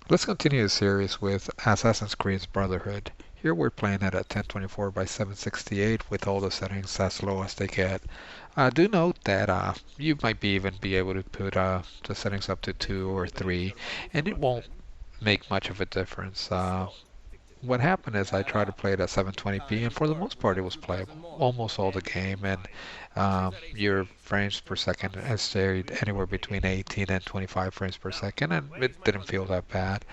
Let's continue the series with Assassin's Creed Brotherhood. Here we're playing it at 1024 by 768 with all the settings as low as they get. Do note that you might even be able to put the settings up to 2 or 3 and it won't make much of a difference. What happened is I tried to play it at 720p, and for the most part, it was playable almost all the game. And your frames per second has stayed anywhere between 18 and 25 frames per second, and it didn't feel that bad.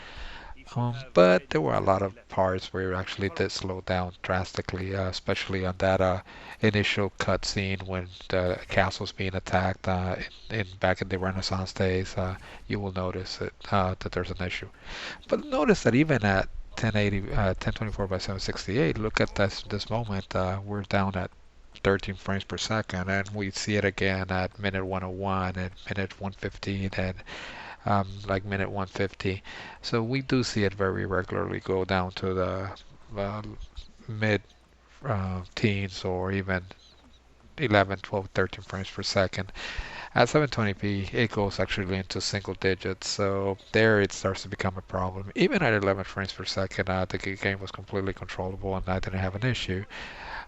But there were a lot of parts where it actually did slow down drastically, especially on that initial cutscene when the castle's being attacked in back in the Renaissance days. You will notice that there's an issue. But notice that even at 1080, 1024 by 768, look at this moment. We're down at 13 frames per second, and we see it again at minute 101 and minute 115 and like minute 150. So we do see it very regularly go down to the uh, mid teens or even 11, 12, 13 frames per second. At 720p, it goes actually into single digits, so there it starts to become a problem. Even at 11 frames per second, the game was completely controllable and I didn't have an issue.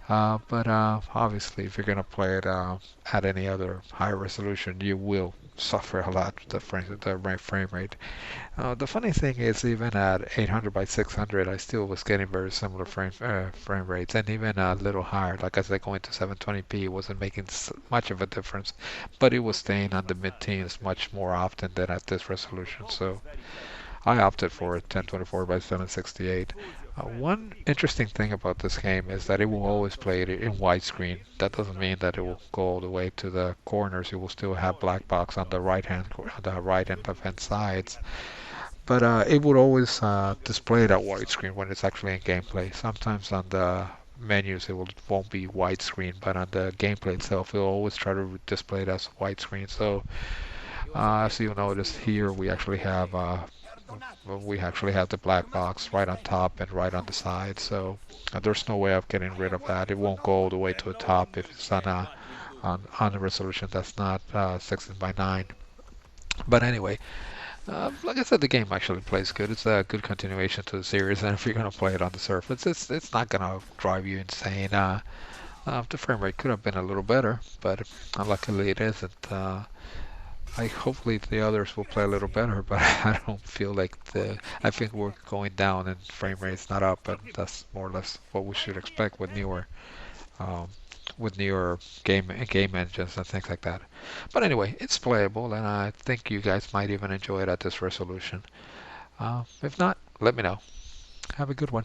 But obviously, if you're going to play it at any other high resolution, you will suffer a lot with frame rate. The funny thing is, even at 800 by 600, I still was getting very similar frame rates, and even a little higher. Like I said, going to 720p wasn't making much of a difference, but it was staying on the mid-teens much more often than at this resolution. So I opted for 1024 by 768. One interesting thing about this game is that it will always play it in widescreen. That doesn't mean that it will go all the way to the corners. You will still have black box on the on the right and left hand sides. But it would always display that widescreen when it's actually in gameplay. Sometimes on the menus won't be widescreen, but on the gameplay itself, it'll always try to display it as widescreen. So as you notice here, we actually have the black box right on top and right on the side. So there's no way of getting rid of that. It won't go all the way to the top if it's on a resolution that's not 16 by 9. But anyway, like I said, the game actually plays good. It's a good continuation to the series, and if you're gonna play it on the Surface, it's not gonna drive you insane. The frame rate could have been a little better, but luckily it isn't. I hopefully the others will play a little better, but I don't feel like the. I think we're going down and frame rate's not up, and that's more or less what we should expect um, with newer game engines and things like that. But anyway, it's playable, and I think you guys might even enjoy it at this resolution. If not, let me know. Have a good one.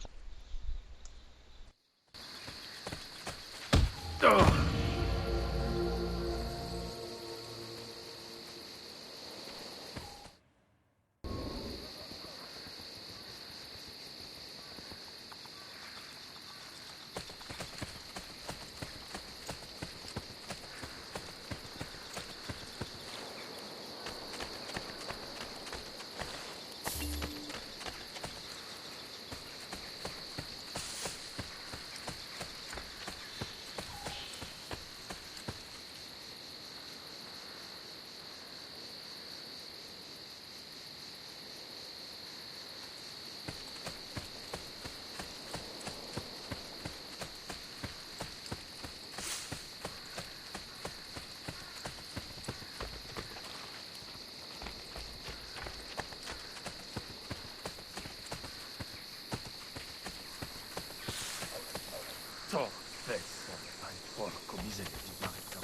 Oh, festa, dai, porco miseria di manca,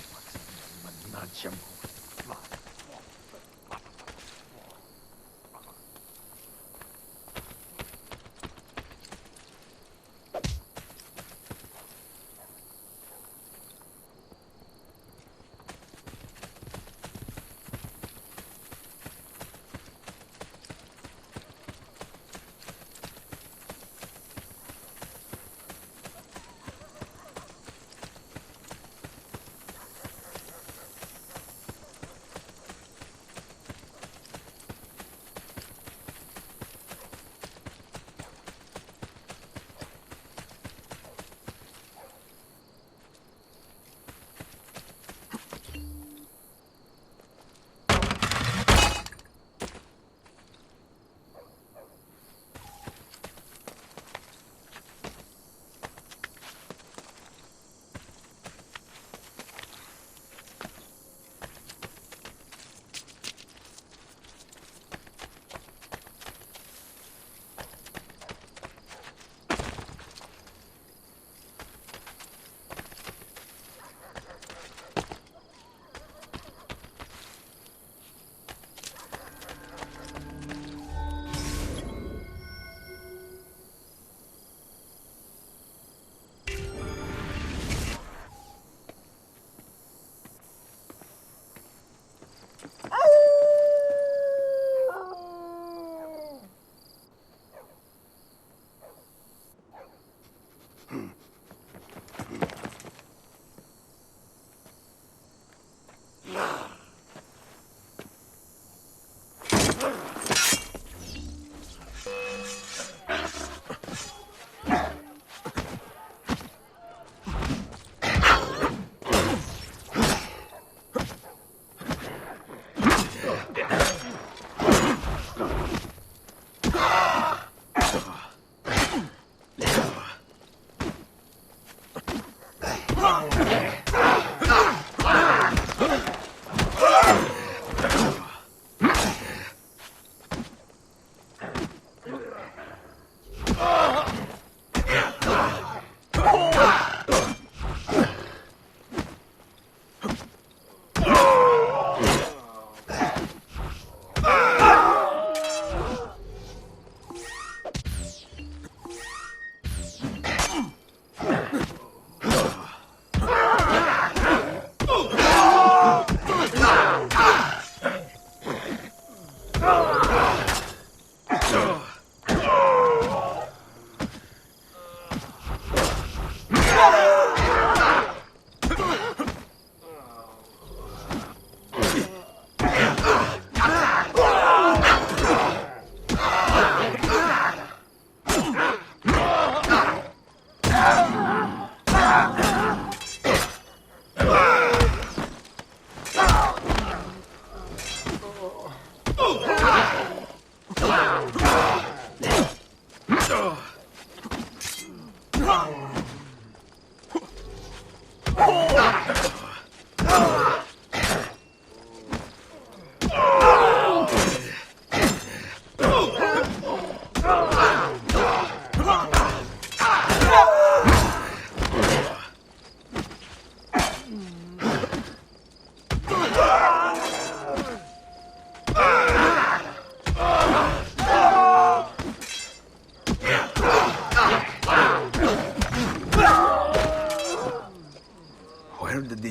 mannaggia ma...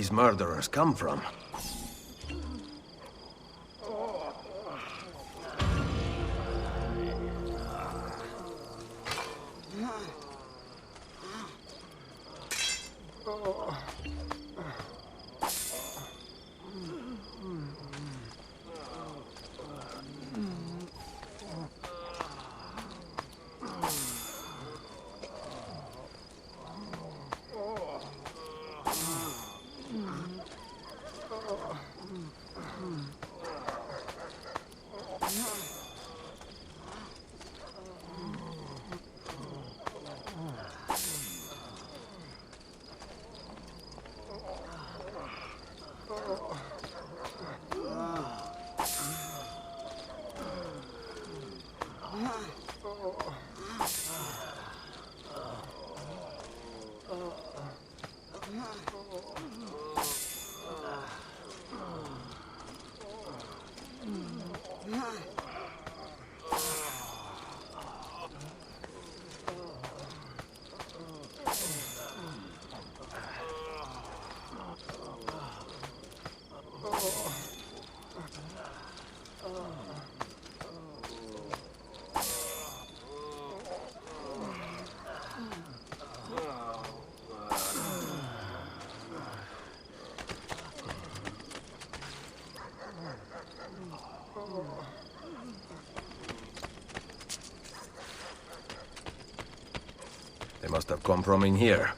these murderers come from. They must have come from in here.